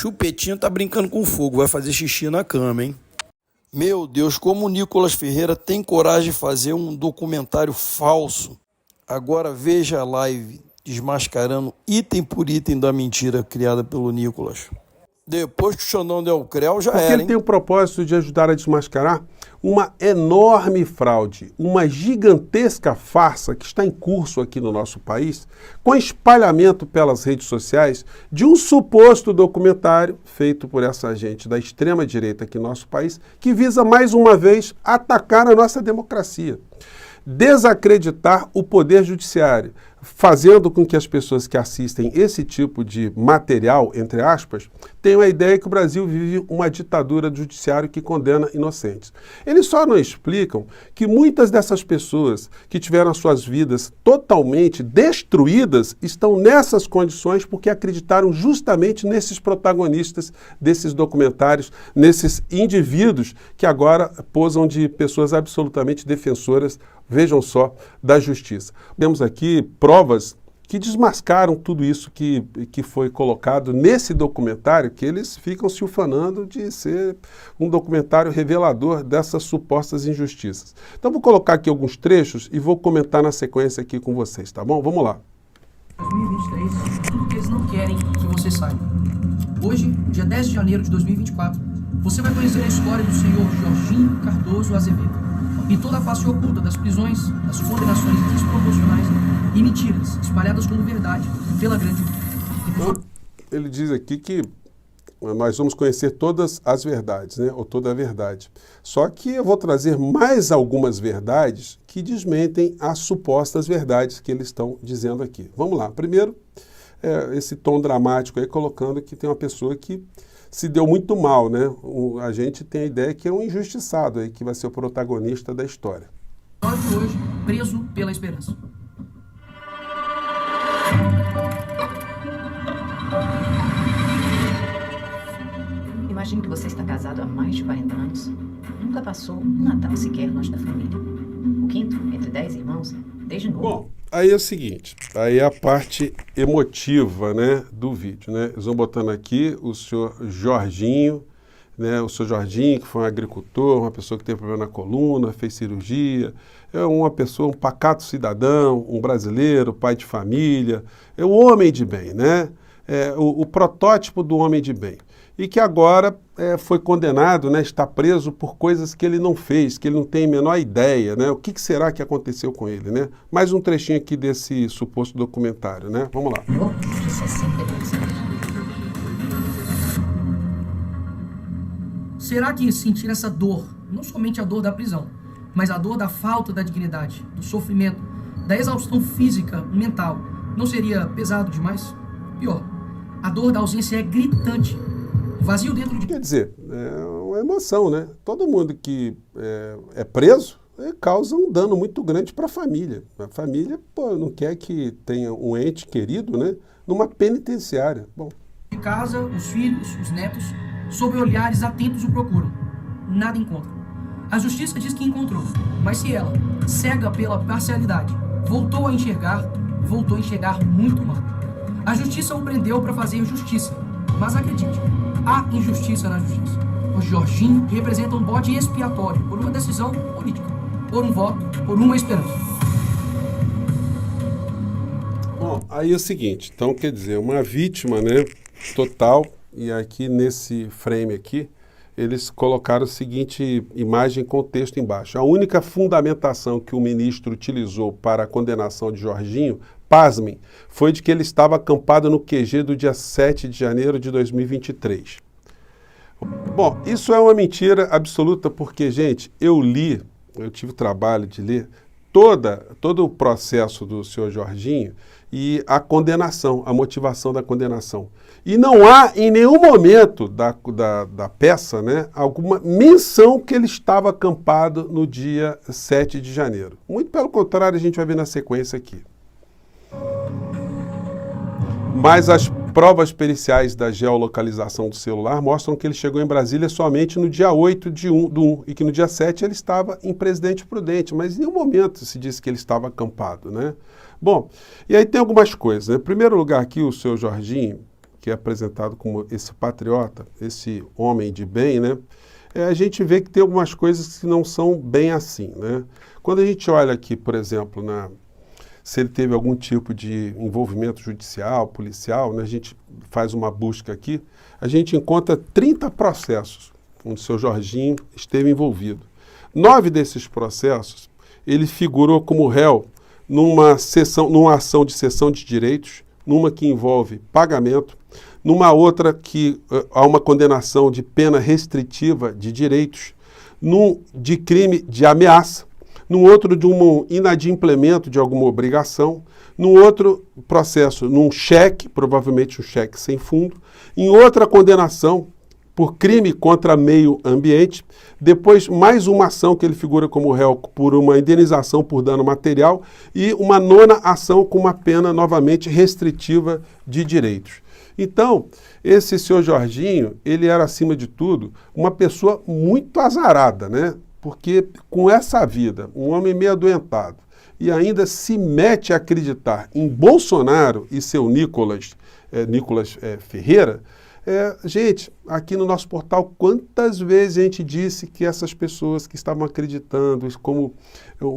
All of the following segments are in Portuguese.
Chupetinho tá brincando com fogo, vai fazer xixi na cama, hein? Meu Deus, como o Nicolas Ferreira tem coragem de fazer um documentário falso. Agora veja a live desmascarando item por item da mentira criada pelo Nicolas. Depois que o Xandão deu o creu, já Porque era, ele hein? tem o propósito de ajudar a desmascarar uma enorme fraude, uma gigantesca farsa que está em curso aqui no nosso país, com espalhamento pelas redes sociais de um suposto documentário feito por essa gente da extrema-direita aqui no nosso país, que visa mais uma vez atacar a nossa democracia, desacreditar o poder judiciário, fazendo com que as pessoas que assistem esse tipo de material, entre aspas, tenham a ideia que o Brasil vive uma ditadura do judiciário que condena inocentes. Eles só não explicam que muitas dessas pessoas que tiveram as suas vidas totalmente destruídas estão nessas condições porque acreditaram justamente nesses protagonistas desses documentários, nesses indivíduos que agora posam de pessoas absolutamente defensoras, vejam só, da justiça. Temos aqui provas que desmascaram tudo isso que foi colocado nesse documentário, que eles ficam se ufanando de ser um documentário revelador dessas supostas injustiças. Então vou colocar aqui alguns trechos e vou comentar na sequência aqui com vocês, tá bom? Vamos lá. 2023, tudo que eles não querem que você saiba. Hoje, dia 10 de janeiro de 2024, você vai conhecer a história do senhor Jorginho Cardoso Azevedo e toda a face oculta das prisões, das condenações desproporcionais e mentiras espalhadas como verdade pela grande mídia. Ele diz aqui que nós vamos conhecer todas as verdades, né? Ou toda a verdade. Só que eu vou trazer mais algumas verdades que desmentem as supostas verdades que eles estão dizendo aqui. Vamos lá. Primeiro, esse tom dramático aí, colocando que tem uma pessoa que se deu muito mal, né? A gente tem a ideia que é um injustiçado aí, que vai ser o protagonista da história. De hoje, preso pela esperança. Imagino que você está casado há mais de 40 anos. Nunca passou um Natal sequer longe da família. O quinto, entre 10 irmãos, desde novo. Bom, aí é o seguinte, aí é a parte emotiva, né, do vídeo, né? Eles vão botando aqui o senhor Jorginho, né, o senhor Jorginho, que foi um agricultor, uma pessoa que tem problema na coluna, fez cirurgia, é uma pessoa, um pacato cidadão, um brasileiro, pai de família, é o homem de bem, né? É o protótipo do homem de bem. E que agora foi condenado, né, está preso por coisas que ele não fez, que ele não tem a menor ideia, né? O que será que aconteceu com ele, né? Mais um trechinho aqui desse suposto documentário, né? Vamos lá. Será que sentir essa dor, não somente a dor da prisão, mas a dor da falta da dignidade, do sofrimento, da exaustão física, mental, não seria pesado demais? Pior, a dor da ausência é gritante. O vazio dentro de... Quer dizer, é uma emoção, né? Todo mundo que é preso causa um dano muito grande para a família. A família, pô, não quer que tenha um ente querido, né, numa penitenciária. Bom. De casa, os filhos, os netos, sob olhares atentos o procuram. Nada encontram. A justiça diz que encontrou, mas se ela, cega pela parcialidade, voltou a enxergar muito mal. A justiça o prendeu para fazer justiça, mas acredite, há injustiça na justiça. O Jorginho representa um bode expiatório por uma decisão política, por um voto, por uma esperança. Bom, aí é o seguinte, então quer dizer, uma vítima, né, total, e aqui nesse frame aqui, eles colocaram a seguinte imagem com texto embaixo. A única fundamentação que o ministro utilizou para a condenação de Jorginho, pasmem, foi de que ele estava acampado no QG do dia 7 de janeiro de 2023. Bom, isso é uma mentira absoluta porque, gente, eu tive o trabalho de ler todo o processo do senhor Jorginho e a condenação, a motivação da condenação. E não há em nenhum momento da peça, né, alguma menção que ele estava acampado no dia 7 de janeiro. Muito pelo contrário, a gente vai ver na sequência aqui. Mas as provas periciais da geolocalização do celular mostram que ele chegou em Brasília somente no dia 8 do 1 e que no dia 7 ele estava em Presidente Prudente, mas em nenhum momento se disse que ele estava acampado, né? Bom, e aí tem algumas coisas, né? Em primeiro lugar aqui, o seu Jorginho, que é apresentado como esse patriota, esse homem de bem, né? A gente vê que tem algumas coisas que não são bem assim, né? Quando a gente olha aqui, por exemplo, se ele teve algum tipo de envolvimento judicial, policial, né? A gente faz uma busca aqui, a gente encontra 30 processos onde o seu Jorginho esteve envolvido. 9 desses processos, ele figurou como réu numa ação de cessão de direitos, numa que envolve pagamento, numa outra que há uma condenação de pena restritiva de direitos, de crime de ameaça, num outro de um inadimplemento de alguma obrigação, num outro processo, num cheque, provavelmente um cheque sem fundo, em outra condenação por crime contra meio ambiente, depois mais uma ação que ele figura como réu por uma indenização por dano material e uma 9ª ação com uma pena novamente restritiva de direitos. Então, esse senhor Jorginho, ele era, acima de tudo, uma pessoa muito azarada, né? Porque com essa vida, um homem meio adoentado, e ainda se mete a acreditar em Bolsonaro e seu Nicolas Ferreira, gente, aqui no nosso portal, quantas vezes a gente disse que essas pessoas que estavam acreditando como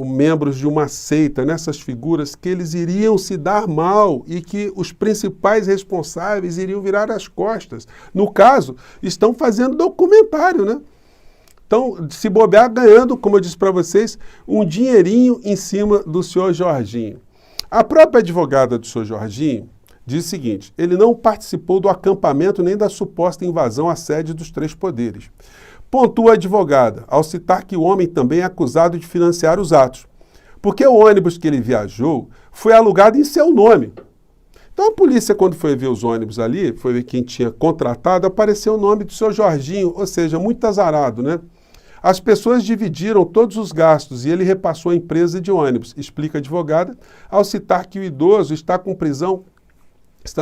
membros de uma seita, nessas figuras, que eles iriam se dar mal e que os principais responsáveis iriam virar as costas. No caso, estão fazendo documentário, né? Então, se bobear, ganhando, como eu disse para vocês, um dinheirinho em cima do senhor Jorginho. A própria advogada do senhor Jorginho diz o seguinte: ele não participou do acampamento nem da suposta invasão à sede dos 3 poderes. Pontua a advogada, ao citar que o homem também é acusado de financiar os atos, porque o ônibus que ele viajou foi alugado em seu nome. Então a polícia, quando foi ver os ônibus ali, foi ver quem tinha contratado, apareceu o nome do seu Jorginho, ou seja, muito azarado, né? As pessoas dividiram todos os gastos e ele repassou a empresa de ônibus, explica a advogada, ao citar que o idoso está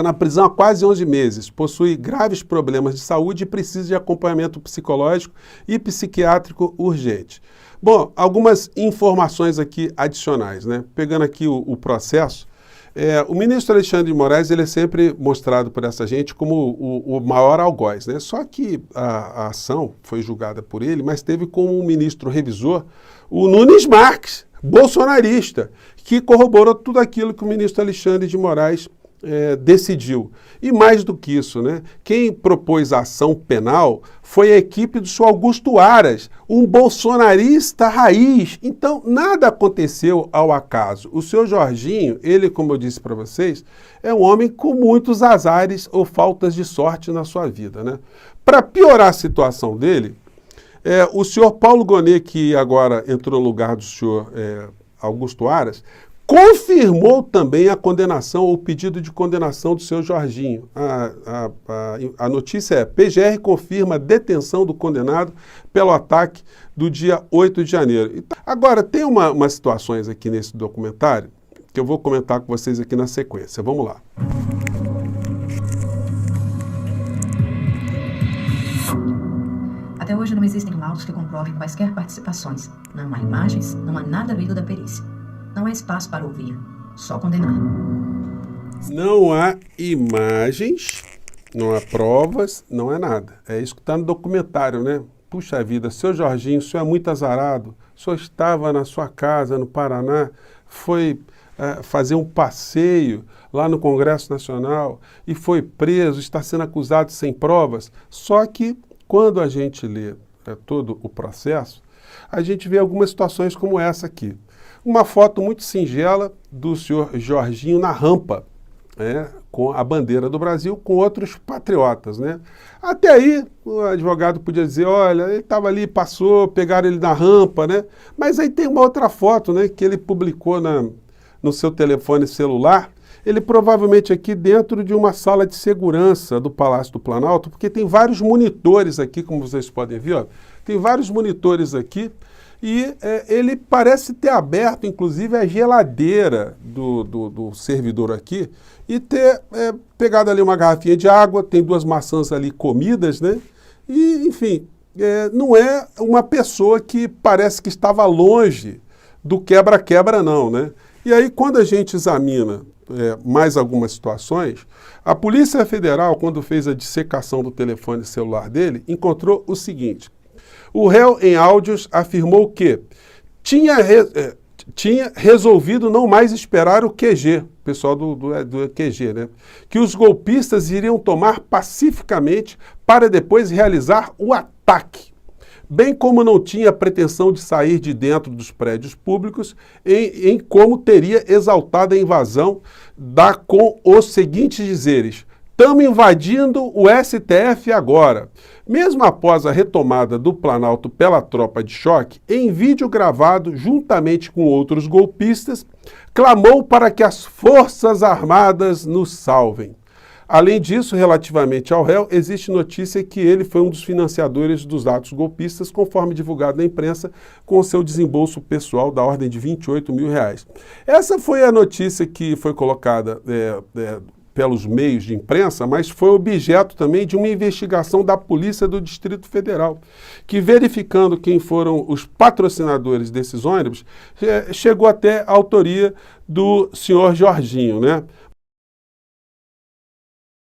na prisão há quase 11 meses, possui graves problemas de saúde e precisa de acompanhamento psicológico e psiquiátrico urgente. Bom, algumas informações aqui adicionais, né? Pegando aqui o processo, o ministro Alexandre de Moraes, ele é sempre mostrado por essa gente como o maior algoz, né? Só que a ação foi julgada por ele, mas teve como ministro revisor o Nunes Marques, bolsonarista, que corroborou tudo aquilo que o ministro Alexandre de Moraes decidiu. E mais do que isso, né? Quem propôs a ação penal foi a equipe do senhor Augusto Aras, um bolsonarista raiz. Então, nada aconteceu ao acaso. O senhor Jorginho, ele, como eu disse para vocês, é um homem com muitos azares ou faltas de sorte na sua vida, né? Para piorar a situação dele, o senhor Paulo Gonet, que agora entrou no lugar do senhor Augusto Aras, confirmou também a condenação, ou o pedido de condenação do seu Jorginho. A notícia é: PGR confirma a detenção do condenado pelo ataque do dia 8 de janeiro. Agora, tem umas situações aqui nesse documentário que eu vou comentar com vocês aqui na sequência. Vamos lá. Até hoje não existem laudos que comprovem quaisquer participações. Não há imagens, não há nada vindo da perícia. Não há espaço para ouvir, só condenar. Não há imagens, não há provas, não é nada. É isso que está no documentário, né? Puxa vida, seu Jorginho, o senhor é muito azarado. O senhor estava na sua casa, no Paraná, foi fazer um passeio lá no Congresso Nacional e foi preso, está sendo acusado sem provas. Só que, quando a gente lê todo o processo, a gente vê algumas situações como essa aqui. Uma foto muito singela do senhor Jorginho na rampa, com a bandeira do Brasil, com outros patriotas, né? Até aí, o advogado podia dizer: olha, ele estava ali, passou, pegaram ele na rampa, né? Mas aí tem uma outra foto, né, que ele publicou no seu telefone celular, ele provavelmente aqui dentro de uma sala de segurança do Palácio do Planalto, porque tem vários monitores aqui, como vocês podem ver, ó, tem vários monitores aqui, e ele parece ter aberto, inclusive, a geladeira do servidor aqui e ter pegado ali uma garrafinha de água, tem 2 maçãs ali comidas, né? E, enfim, não é uma pessoa que parece que estava longe do quebra-quebra, não, né? E aí, quando a gente examina mais algumas situações, a Polícia Federal, quando fez a dissecação do telefone celular dele, encontrou o seguinte: o réu, em áudios, afirmou que tinha resolvido não mais esperar o QG, o pessoal do QG, né? Que os golpistas iriam tomar pacificamente para depois realizar o ataque. Bem como não tinha pretensão de sair de dentro dos prédios públicos, em como teria exaltado a invasão com os seguintes dizeres: estamos invadindo o STF agora. Mesmo após a retomada do Planalto pela tropa de choque, em vídeo gravado juntamente com outros golpistas, clamou para que as Forças Armadas nos salvem. Além disso, relativamente ao réu, existe notícia que ele foi um dos financiadores dos atos golpistas, conforme divulgado na imprensa, com o seu desembolso pessoal da ordem de R$28 mil. Essa foi a notícia que foi colocada pelos meios de imprensa, mas foi objeto também de uma investigação da Polícia do Distrito Federal, que, verificando quem foram os patrocinadores desses ônibus, chegou até a autoria do senhor Jorginho, né?